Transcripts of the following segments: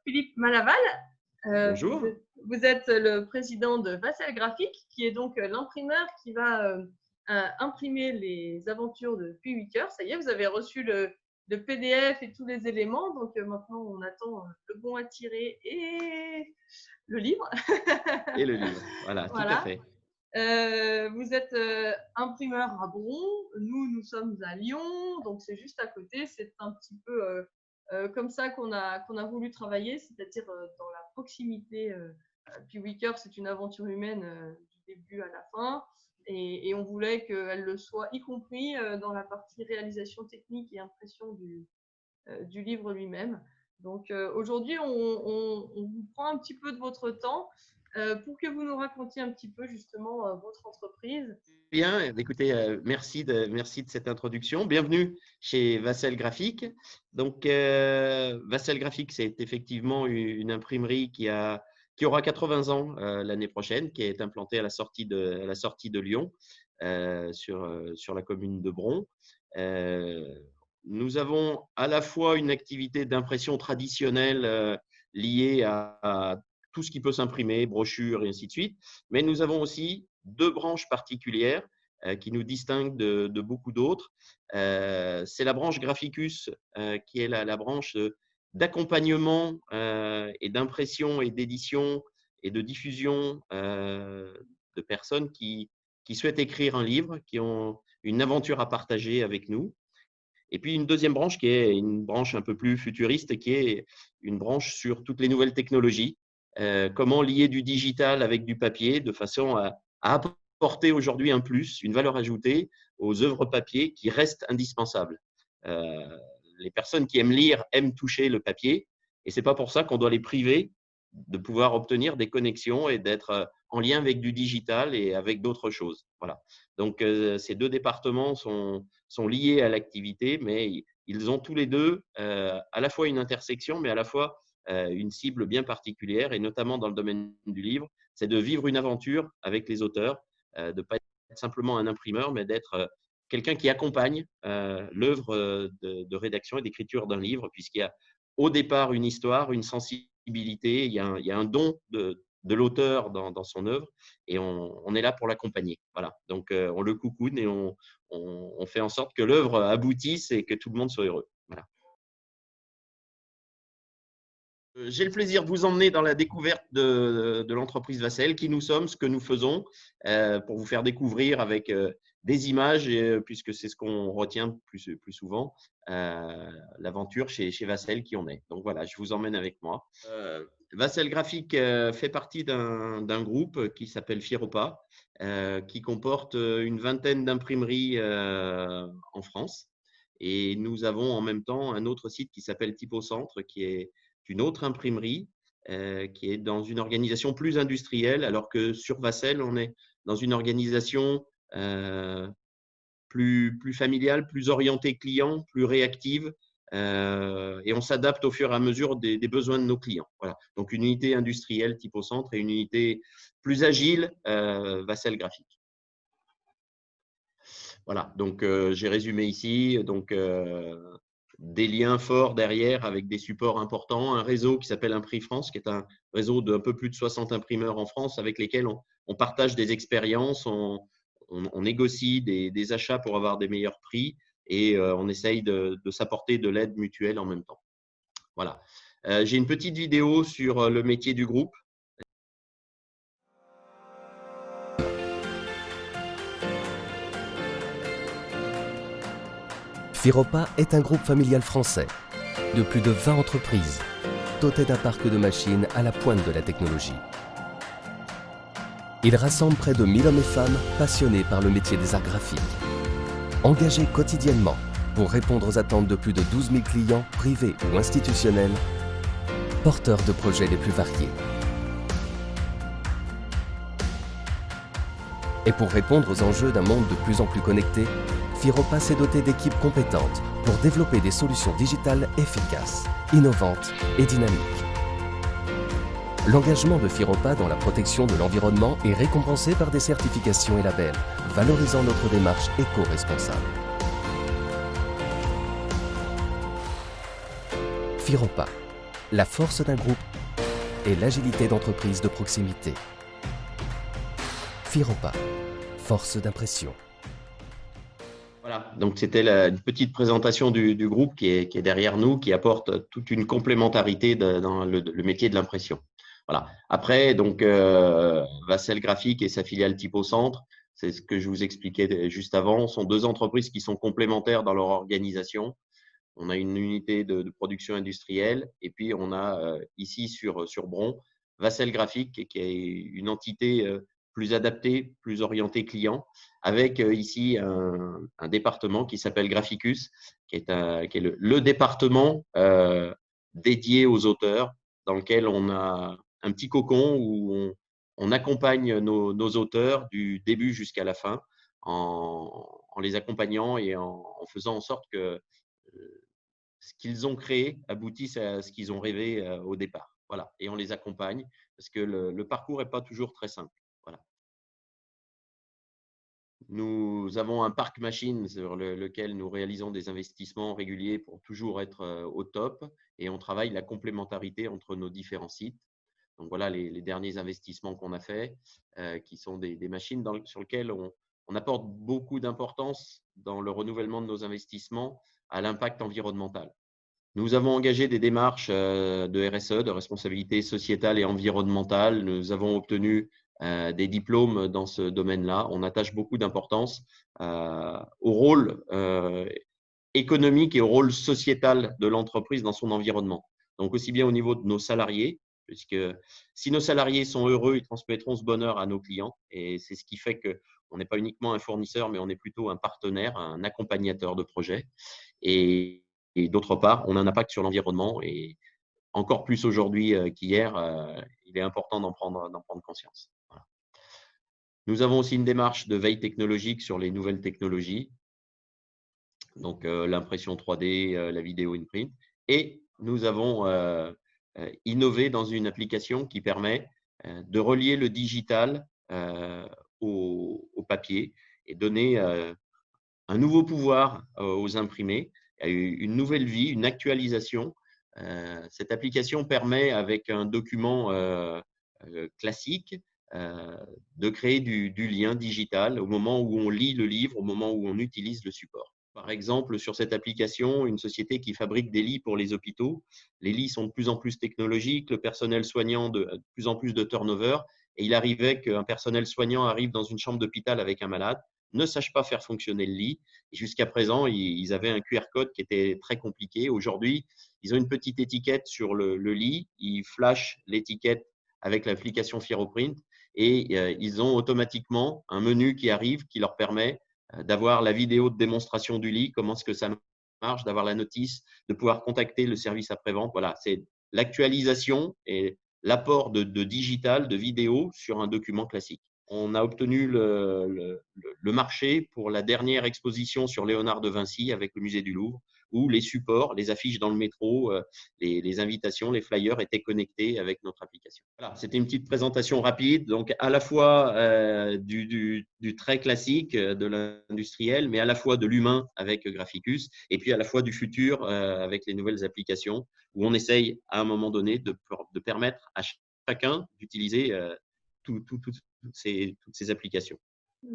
Philippe Malaval. Bonjour. Vous êtes le président de Vassel Graphique, qui est donc l'imprimeur qui va imprimer les aventures de Puy8Cœur. Ça y est, vous avez reçu le PDF et tous les éléments. Donc maintenant, on attend le bon à tirer et le livre. Et le livre, voilà, tout à fait. Vous êtes imprimeur à Bron, nous sommes à Lyon, donc c'est juste à côté. C'est un petit peu comme ça qu'on a voulu travailler, c'est-à-dire dans la proximité. Puy8Cœur, c'est une aventure humaine du début à la fin, et on voulait qu'elle le soit, y compris dans la partie réalisation technique et impression du livre lui-même. Donc aujourd'hui, on vous prend un petit peu de votre temps pour que vous nous racontiez un petit peu justement votre entreprise. Bien, écoutez, merci de cette introduction. Bienvenue chez Vassel Graphique. Donc, Vassel Graphique, c'est effectivement une imprimerie qui aura 80 ans l'année prochaine, qui est implantée à la sortie de Lyon, sur la commune de Bron. Nous avons à la fois une activité d'impression traditionnelle liée à tout ce qui peut s'imprimer, brochures et ainsi de suite, mais nous avons aussi deux branches particulières qui nous distinguent de beaucoup d'autres. C'est la branche Graphicus, qui est la branche d'accompagnement et d'impression et d'édition et de diffusion de personnes qui souhaitent écrire un livre, qui ont une aventure à partager avec nous. Et puis une deuxième branche qui est une branche un peu plus futuriste, qui est une branche sur toutes les nouvelles technologies. Comment lier du digital avec du papier de façon à apporter aujourd'hui un plus, une valeur ajoutée aux œuvres papier qui restent indispensables. Les personnes qui aiment lire aiment toucher le papier, et ce n'est pas pour ça qu'on doit les priver de pouvoir obtenir des connexions et d'être en lien avec du digital et avec d'autres choses. Voilà. Donc, ces deux départements sont liés à l'activité, mais ils ont tous les deux à la fois une intersection, mais à la fois une cible bien particulière, et notamment dans le domaine du livre, c'est de vivre une aventure avec les auteurs, de ne pas être simplement un imprimeur, mais d'être quelqu'un qui accompagne l'œuvre de rédaction et d'écriture d'un livre, puisqu'il y a au départ une histoire, une sensibilité, il y a un don de l'auteur dans son œuvre, et on est là pour l'accompagner. Voilà. Donc, on le coucoune et on fait en sorte que l'œuvre aboutisse et que tout le monde soit heureux. Voilà. J'ai le plaisir de vous emmener dans la découverte de l'entreprise Vassel, qui nous sommes, ce que nous faisons, pour vous faire découvrir avec des images, puisque c'est ce qu'on retient plus souvent, l'aventure chez Vassel qui on est. Donc voilà, je vous emmène avec moi. Vassel Graphique fait partie d'un groupe qui s'appelle Firopa, qui comporte une vingtaine d'imprimeries en France. Et nous avons en même temps un autre site qui s'appelle Typocentre, qui est une autre imprimerie qui est dans une organisation plus industrielle, alors que sur Vassel, on est dans une organisation plus familiale, plus orientée client, plus réactive, et on s'adapte au fur et à mesure des besoins de nos clients. Voilà. Donc, une unité industrielle Typocentre et une unité plus agile, Vassel Graphique. Voilà, donc j'ai résumé ici. Donc, des liens forts derrière avec des supports importants, un réseau qui s'appelle Impri France, qui est un réseau d'un peu plus de 60 imprimeurs en France avec lesquels on partage des expériences, on négocie des achats pour avoir des meilleurs prix, et on essaye de s'apporter de l'aide mutuelle en même temps. Voilà. J'ai une petite vidéo sur le métier du groupe. Firopa est un groupe familial français de plus de 20 entreprises, doté d'un parc de machines à la pointe de la technologie. Il rassemble près de 1000 hommes et femmes passionnés par le métier des arts graphiques, engagés quotidiennement pour répondre aux attentes de plus de 12 000 clients privés ou institutionnels, porteurs de projets les plus variés. Et pour répondre aux enjeux d'un monde de plus en plus connecté, Firopa s'est doté d'équipes compétentes pour développer des solutions digitales efficaces, innovantes et dynamiques. L'engagement de Firopa dans la protection de l'environnement est récompensé par des certifications et labels, valorisant notre démarche éco-responsable. Firopa, la force d'un groupe et l'agilité d'entreprise de proximité. Firopa, force d'impression. Voilà, donc c'était une petite présentation du groupe qui est derrière nous, qui apporte toute une complémentarité dans le métier de l'impression. Voilà. Après, donc, Vassel Graphique et sa filiale Typo Centre, c'est ce que je vous expliquais juste avant, sont deux entreprises qui sont complémentaires dans leur organisation. On a une unité de production industrielle et puis on a ici sur Bron, Vassel Graphique qui est une entité plus adaptée, plus orientée client, avec ici un département qui s'appelle Graphicus, qui est le département dédié aux auteurs, dans lequel on a un petit cocon où on accompagne nos auteurs du début jusqu'à la fin en les accompagnant et en faisant en sorte que ce qu'ils ont créé aboutisse à ce qu'ils ont rêvé au départ. Voilà. Et on les accompagne parce que le parcours n'est pas toujours très simple. Voilà. Nous avons un parc machine sur lequel nous réalisons des investissements réguliers pour toujours être au top et on travaille la complémentarité entre nos différents sites. Donc voilà les derniers investissements qu'on a faits qui sont des machines sur lesquelles on apporte beaucoup d'importance dans le renouvellement de nos investissements à l'impact environnemental. Nous avons engagé des démarches de RSE, de responsabilité sociétale et environnementale. Nous avons obtenu des diplômes dans ce domaine-là. On attache beaucoup d'importance au rôle économique et au rôle sociétal de l'entreprise dans son environnement. Donc, aussi bien au niveau de nos salariés, puisque si nos salariés sont heureux, ils transmettront ce bonheur à nos clients. Et c'est ce qui fait qu'on n'est pas uniquement un fournisseur, mais on est plutôt un partenaire, un accompagnateur de projet. Et d'autre part, on a un impact sur l'environnement et encore plus aujourd'hui qu'hier, il est important d'en prendre conscience. Voilà. Nous avons aussi une démarche de veille technologique sur les nouvelles technologies, donc l'impression 3D, la vidéo in print. Et nous avons innové dans une application qui permet de relier le digital au papier et donner un nouveau pouvoir aux imprimés, une nouvelle vie, une actualisation. Cette application permet, avec un document classique, de créer du lien digital au moment où on lit le livre, au moment où on utilise le support. Par exemple, sur cette application, une société qui fabrique des lits pour les hôpitaux, les lits sont de plus en plus technologiques, le personnel soignant de plus en plus de turnover, et il arrivait qu'un personnel soignant arrive dans une chambre d'hôpital avec un malade, ne sache pas faire fonctionner le lit. Et jusqu'à présent, ils avaient un QR code qui était très compliqué. Aujourd'hui, ils ont une petite étiquette sur le lit. Ils flashent l'étiquette avec l'application FiroPrint et ils ont automatiquement un menu qui arrive qui leur permet d'avoir la vidéo de démonstration du lit, comment est-ce que ça marche, d'avoir la notice, de pouvoir contacter le service après-vente. Voilà, c'est l'actualisation et l'apport de digital, de vidéo sur un document classique. On a obtenu le marché pour la dernière exposition sur Léonard de Vinci avec le musée du Louvre, où les supports, les affiches dans le métro, les invitations, les flyers étaient connectés avec notre application. Voilà, c'était une petite présentation rapide, donc à la fois du très classique, de l'industriel, mais à la fois de l'humain avec Graphicus, et puis à la fois du futur avec les nouvelles applications, où on essaye à un moment donné de permettre à chacun d'utiliser toutes ces applications.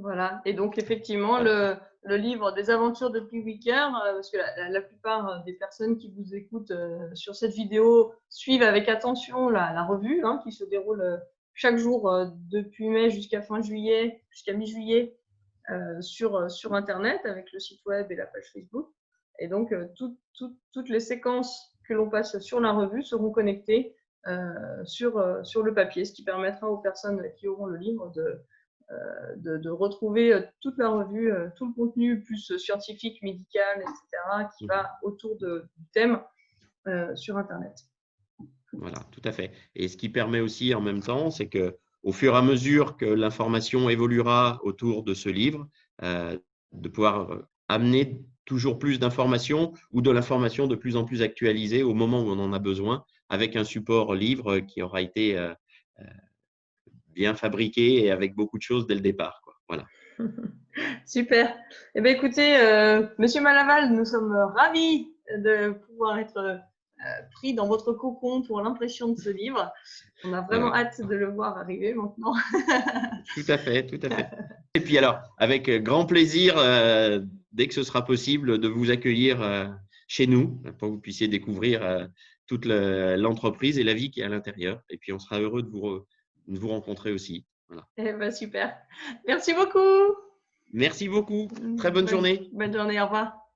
Voilà, et donc effectivement, le livre des aventures de Pliwicker, parce que la plupart des personnes qui vous écoutent sur cette vidéo suivent avec attention la revue qui se déroule chaque jour depuis mai jusqu'à fin juillet, jusqu'à mi-juillet sur Internet avec le site web et la page Facebook. Et donc, toutes les séquences que l'on passe sur la revue seront connectées sur le papier, ce qui permettra aux personnes qui auront le livre de retrouver toute la revue, tout le contenu plus scientifique, médical, etc., qui va autour du thème sur Internet. Voilà, tout à fait. Et ce qui permet aussi en même temps, c'est qu'au fur et à mesure que l'information évoluera autour de ce livre, de pouvoir amener toujours plus d'informations ou de l'information de plus en plus actualisée au moment où on en a besoin, avec un support livre qui aura été bien fabriqué et avec beaucoup de choses dès le départ, quoi. Voilà. Super. Eh bien, écoutez, Monsieur Malaval, nous sommes ravis de pouvoir être pris dans votre cocon pour l'impression de ce livre. On a vraiment hâte de le voir arriver maintenant. Tout à fait, tout à fait. Et puis alors, avec grand plaisir, dès que ce sera possible, de vous accueillir chez nous pour que vous puissiez découvrir toute l'entreprise et la vie qui est à l'intérieur. Et puis, on sera heureux de vous rencontrer aussi. Voilà. Eh ben, super. Merci beaucoup. Merci beaucoup. Très bonne journée. Bonne journée. Au revoir.